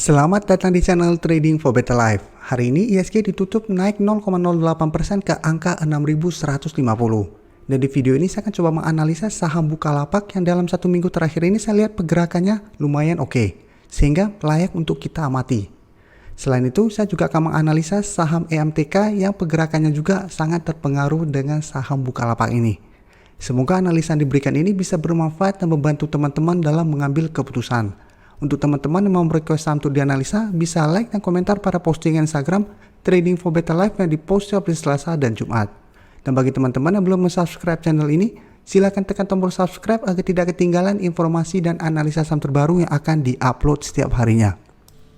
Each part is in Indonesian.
Selamat datang di channel Trading for Better Life. Hari ini ISG ditutup naik 0,08% ke angka 6.150. Dan di video ini saya akan coba menganalisa saham Bukalapak yang dalam satu minggu terakhir ini saya lihat pergerakannya lumayan oke, sehingga layak untuk kita amati. Selain itu, saya juga akan menganalisa saham EMTK yang pergerakannya juga sangat terpengaruh dengan saham Bukalapak ini. Semoga analisa yang diberikan ini bisa bermanfaat dan membantu teman-teman dalam mengambil keputusan. Untuk teman-teman yang mau request saham untuk dianalisa, bisa like dan komentar pada postingan Instagram Trading for Better Life yang dipost setiap hari Selasa dan Jumat. Dan bagi teman-teman yang belum subscribe channel ini, silakan tekan tombol subscribe agar tidak ketinggalan informasi dan analisa saham terbaru yang akan diupload setiap harinya.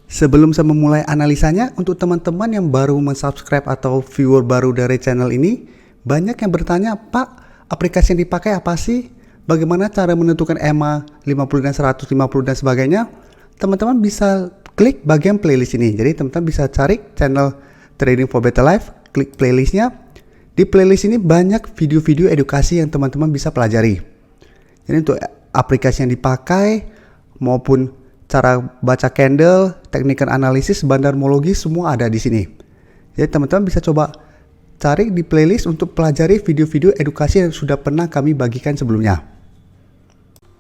Sebelum saya memulai analisanya, untuk teman-teman yang baru subscribe atau viewer baru dari channel ini, banyak yang bertanya, Pak, aplikasi yang dipakai apa sih? Bagaimana cara menentukan EMA 50 dan 150 dan sebagainya? Teman-teman bisa klik bagian playlist ini. Jadi teman-teman bisa cari channel Trading for Better Life, klik playlistnya. Di playlist ini banyak video-video edukasi yang teman-teman bisa pelajari. Jadi untuk aplikasi yang dipakai maupun cara baca candle, teknik analisis, bandarmologi semua ada di sini. Jadi teman-teman bisa coba cari di playlist untuk pelajari video-video edukasi yang sudah pernah kami bagikan sebelumnya.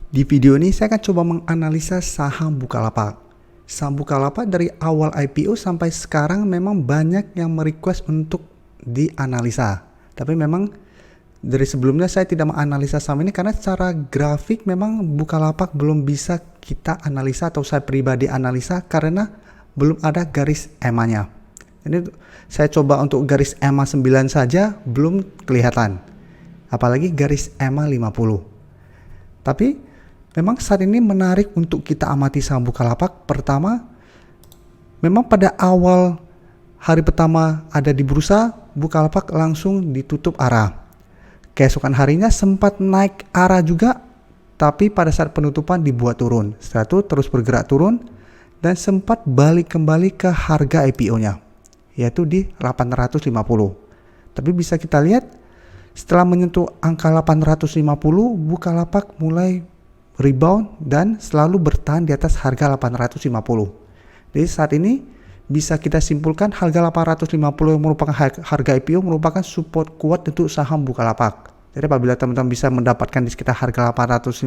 Di video ini saya akan coba menganalisa saham Bukalapak. Saham Bukalapak dari awal IPO sampai sekarang memang banyak yang merequest untuk dianalisa. Tapi memang dari sebelumnya saya tidak menganalisa saham ini karena secara grafik memang Bukalapak belum bisa kita analisa atau saya pribadi analisa karena belum ada garis EMA-nya. Ini saya coba untuk garis EMA 9 saja belum kelihatan. Apalagi garis EMA 50. Tapi memang saat ini menarik untuk kita amati saham Bukalapak. Pertama, memang pada awal hari pertama ada di bursa, Bukalapak langsung ditutup arah. Keesokan harinya sempat naik arah juga, tapi pada saat penutupan dibuat turun. Setelah itu terus bergerak turun dan sempat balik kembali ke harga IPO-nya, yaitu di 850. Tapi bisa kita lihat, setelah menyentuh angka 850, Bukalapak mulai rebound dan selalu bertahan di atas harga 850. Jadi saat ini bisa kita simpulkan harga 850 yang merupakan harga IPO merupakan support kuat untuk saham Bukalapak. Jadi apabila teman-teman bisa mendapatkan di sekitar harga 850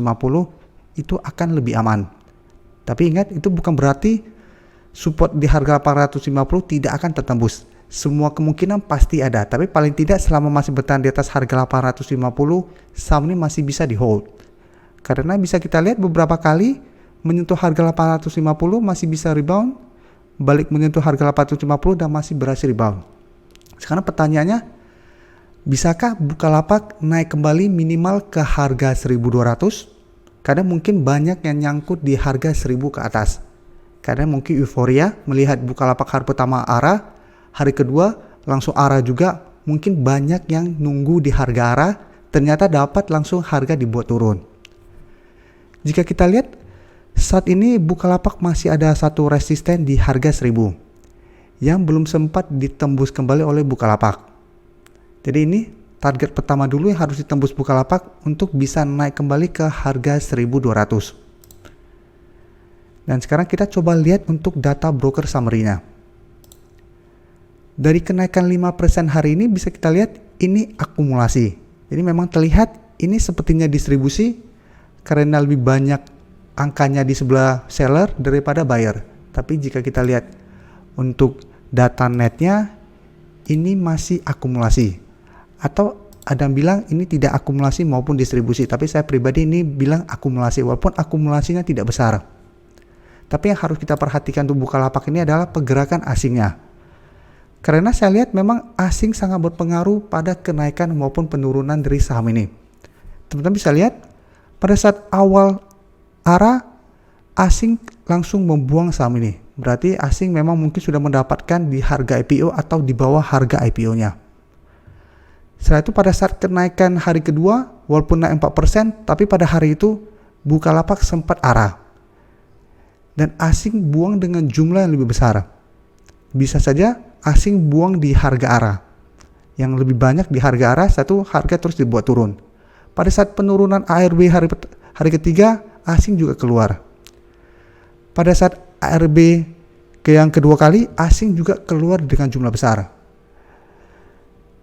itu akan lebih aman. Tapi ingat, itu bukan berarti support di harga 850 tidak akan tertembus. Semua kemungkinan pasti ada, tapi paling tidak selama masih bertahan di atas harga 850, saham ini masih bisa di hold. Karena bisa kita lihat beberapa kali menyentuh harga 850 masih bisa rebound, balik menyentuh harga 850 dan masih berhasil rebound. Sekarang pertanyaannya, bisakah Bukalapak naik kembali minimal ke harga 1200? Karena mungkin banyak yang nyangkut di harga 1000 ke atas. Karena mungkin euforia melihat Bukalapak hari pertama arah, hari kedua langsung arah juga, mungkin banyak yang nunggu di harga arah, ternyata dapat langsung harga dibuat turun. Jika kita lihat, saat ini Bukalapak masih ada satu resisten di harga 1000 yang belum sempat ditembus kembali oleh Bukalapak. Jadi ini target pertama dulu yang harus ditembus Bukalapak untuk bisa naik kembali ke harga 1200. Dan sekarang kita coba lihat untuk data broker summary-nya. Dari kenaikan 5% hari ini bisa kita lihat ini akumulasi. Jadi memang terlihat ini sepertinya distribusi karena lebih banyak angkanya di sebelah seller daripada buyer. Tapi jika kita lihat untuk data netnya, ini masih akumulasi. Atau ada yang bilang ini tidak akumulasi maupun distribusi. Tapi saya pribadi ini bilang akumulasi, walaupun akumulasinya tidak besar. Tapi yang harus kita perhatikan untuk Bukalapak ini adalah pergerakan asingnya. Karena saya lihat memang asing sangat berpengaruh pada kenaikan maupun penurunan dari saham ini. Teman-teman bisa lihat, pada saat awal arah, asing langsung membuang saham ini. Berarti asing memang mungkin sudah mendapatkan di harga IPO atau di bawah harga IPO-nya. Setelah itu pada saat kenaikan hari kedua, walaupun naik 4%, tapi pada hari itu Bukalapak sempat arah. Dan asing buang dengan jumlah yang lebih besar. Bisa saja asing buang di harga arah. Yang lebih banyak di harga arah, satu harga terus dibuat turun. Pada saat penurunan ARB hari ketiga, asing juga keluar. Pada saat ARB Ke yang kedua kali, asing juga keluar dengan jumlah besar.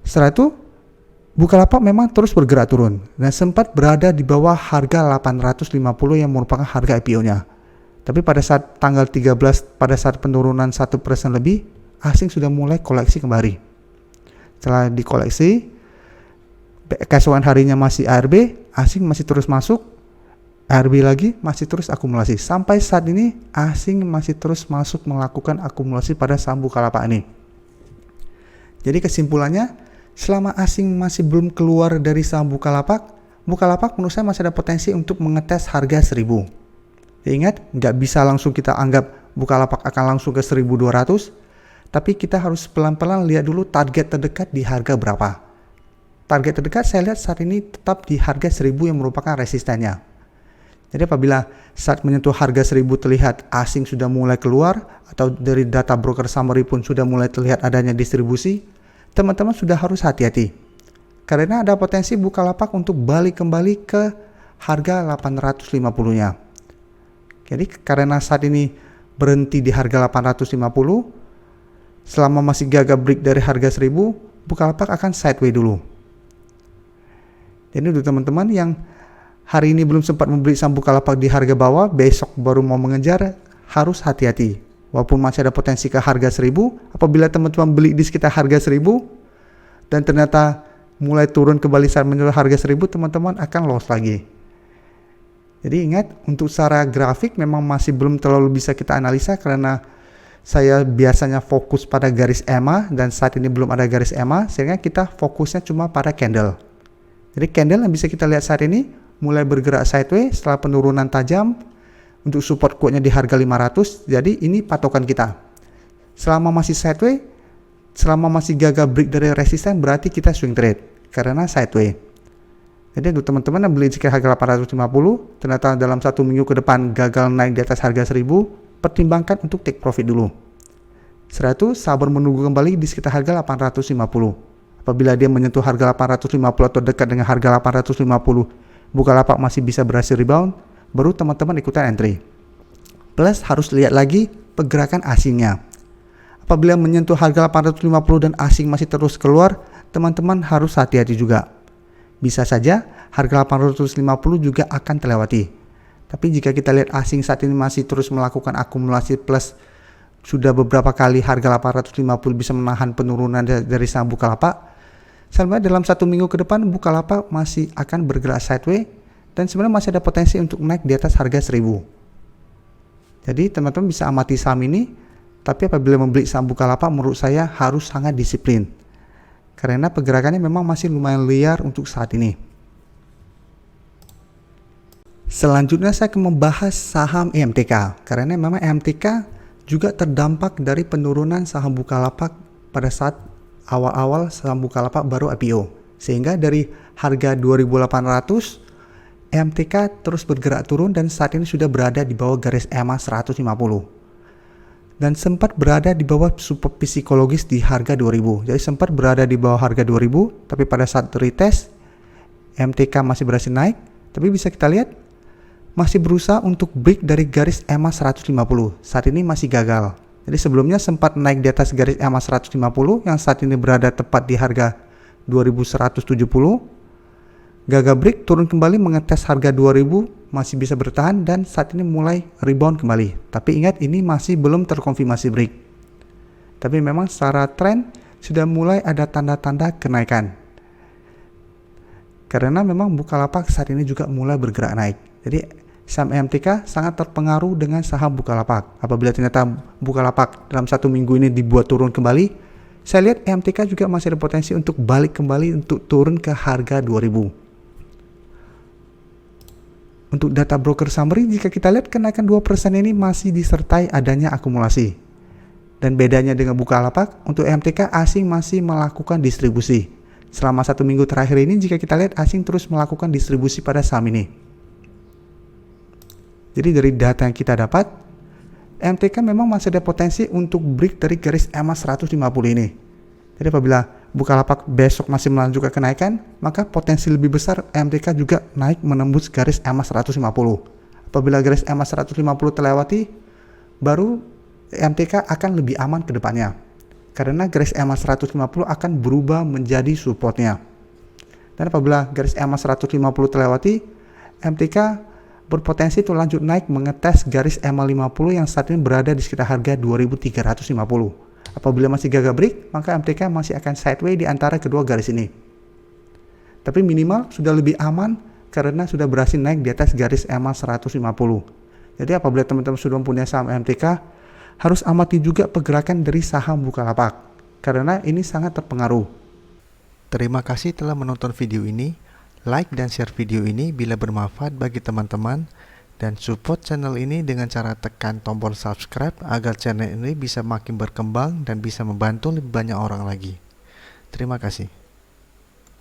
Setelah itu, Bukalapak memang terus bergerak turun dan sempat berada di bawah harga 850 yang merupakan harga IPO-nya. Tapi pada saat tanggal 13, pada saat penurunan 1% lebih, asing sudah mulai koleksi kembali. Setelah dikoleksi, keesokan harinya masih ARB, asing masih terus masuk, ARB lagi masih terus akumulasi. Sampai saat ini, asing masih terus masuk melakukan akumulasi pada saham Bukalapak ini. Jadi kesimpulannya, selama asing masih belum keluar dari saham Bukalapak menurut saya masih ada potensi untuk mengetes harga 1000. Ya ingat, nggak bisa langsung kita anggap Bukalapak akan langsung ke 1200, tapi kita harus pelan-pelan lihat dulu target terdekat di harga berapa. Target terdekat saya lihat saat ini tetap di harga 1000 yang merupakan resistennya. Jadi apabila saat menyentuh harga 1000 terlihat asing sudah mulai keluar, atau dari data broker summary pun sudah mulai terlihat adanya distribusi, teman-teman sudah harus hati-hati. Karena ada potensi Bukalapak untuk balik kembali ke harga 850-nya. Jadi karena saat ini berhenti di harga 850, selama masih gagal break dari harga 1000, Bukalapak akan sideways dulu. Jadi untuk teman-teman yang hari ini belum sempat membeli saham Bukalapak di harga bawah, besok baru mau mengejar, harus hati-hati. Walaupun masih ada potensi ke harga 1000, apabila teman-teman beli di sekitar harga 1000 dan ternyata mulai turun kembali saat menyentuh harga 1000, teman-teman akan loss lagi. Jadi ingat, untuk secara grafik memang masih belum terlalu bisa kita analisa karena saya biasanya fokus pada garis EMA dan saat ini belum ada garis EMA, sehingga kita fokusnya cuma pada candle. Jadi candle yang bisa kita lihat saat ini mulai bergerak sideways setelah penurunan tajam. Untuk support quote-nya di harga 500, jadi ini patokan kita. Selama masih sideways, selama masih gagal break dari resisten, berarti kita swing trade karena sideways. Jadi untuk teman-teman yang beli sekitar harga 850, ternyata dalam 1 minggu ke depan gagal naik di atas harga 1000, pertimbangkan untuk take profit dulu. Setelah itu sabar menunggu kembali di sekitar harga 850. Apabila dia menyentuh harga 850 atau dekat dengan harga 850, Bukalapak masih bisa berhasil rebound, baru teman-teman ikutan entry. Plus harus lihat lagi pergerakan asingnya. Apabila menyentuh harga 850 dan asing masih terus keluar, teman-teman harus hati-hati juga. Bisa saja harga 850 juga akan terlewati. Tapi jika kita lihat asing saat ini masih terus melakukan akumulasi plus sudah beberapa kali harga 850 bisa menahan penurunan dari saham Bukalapak, sebenarnya dalam 1 minggu ke depan Bukalapak masih akan bergerak sideways dan sebenarnya masih ada potensi untuk naik di atas harga 1000. Jadi teman-teman bisa amati saham ini, tapi apabila membeli saham Bukalapak menurut saya harus sangat disiplin. Karena pergerakannya memang masih lumayan liar untuk saat ini. Selanjutnya saya akan membahas saham EMTK. Karena memang EMTK juga terdampak dari penurunan saham Bukalapak pada saat awal-awal saham Bukalapak baru IPO. Sehingga dari harga 2.800, EMTK terus bergerak turun dan saat ini sudah berada di bawah garis EMA 150 dan sempat berada di bawah support psikologis di harga 2000. Jadi sempat berada di bawah harga 2000, tapi pada saat retest EMTK masih berhasil naik, tapi bisa kita lihat masih berusaha untuk break dari garis EMA 150. Saat ini masih gagal. Jadi sebelumnya sempat naik di atas garis EMA 150 yang saat ini berada tepat di harga 2170. Gagal break, turun kembali mengetes harga 2000, masih bisa bertahan dan saat ini mulai rebound kembali. Tapi ingat, ini masih belum terkonfirmasi break. Tapi memang secara tren sudah mulai ada tanda-tanda kenaikan. Karena memang Bukalapak saat ini juga mulai bergerak naik. Jadi saham EMTK sangat terpengaruh dengan saham Bukalapak. Apabila ternyata Bukalapak dalam 1 minggu ini dibuat turun kembali, saya lihat EMTK juga masih ada potensi untuk balik kembali untuk turun ke harga 2000. Untuk data broker summary, jika kita lihat kenaikan 2% ini masih disertai adanya akumulasi. Dan bedanya dengan Bukalapak, untuk EMTK asing masih melakukan distribusi. Selama 1 minggu terakhir ini, jika kita lihat asing terus melakukan distribusi pada saham ini. Jadi dari data yang kita dapat, EMTK memang masih ada potensi untuk break dari garis EMA 150 ini. Jadi apabila Bukalapak besok masih melanjutkan kenaikan, maka potensi lebih besar EMTK juga naik menembus garis EMA 150. Apabila garis EMA 150 terlewati, baru MTK akan lebih aman ke depannya. Karena garis EMA 150 akan berubah menjadi supportnya. Dan apabila garis EMA 150 terlewati, MTK berpotensi untuk lanjut naik mengetes garis EMA 50 yang saat ini berada di sekitar harga 2350. Apabila masih gagal break, maka MTK masih akan sideways di antara kedua garis ini. Tapi minimal sudah lebih aman karena sudah berhasil naik di atas garis EMA 150. Jadi apabila teman-teman sudah mempunyai saham MTK, harus amati juga pergerakan dari saham Bukalapak, karena ini sangat terpengaruh. Terima kasih telah menonton video ini. Like dan share video ini bila bermanfaat bagi teman-teman, dan support channel ini dengan cara tekan tombol subscribe agar channel ini bisa makin berkembang dan bisa membantu lebih banyak orang lagi. Terima kasih.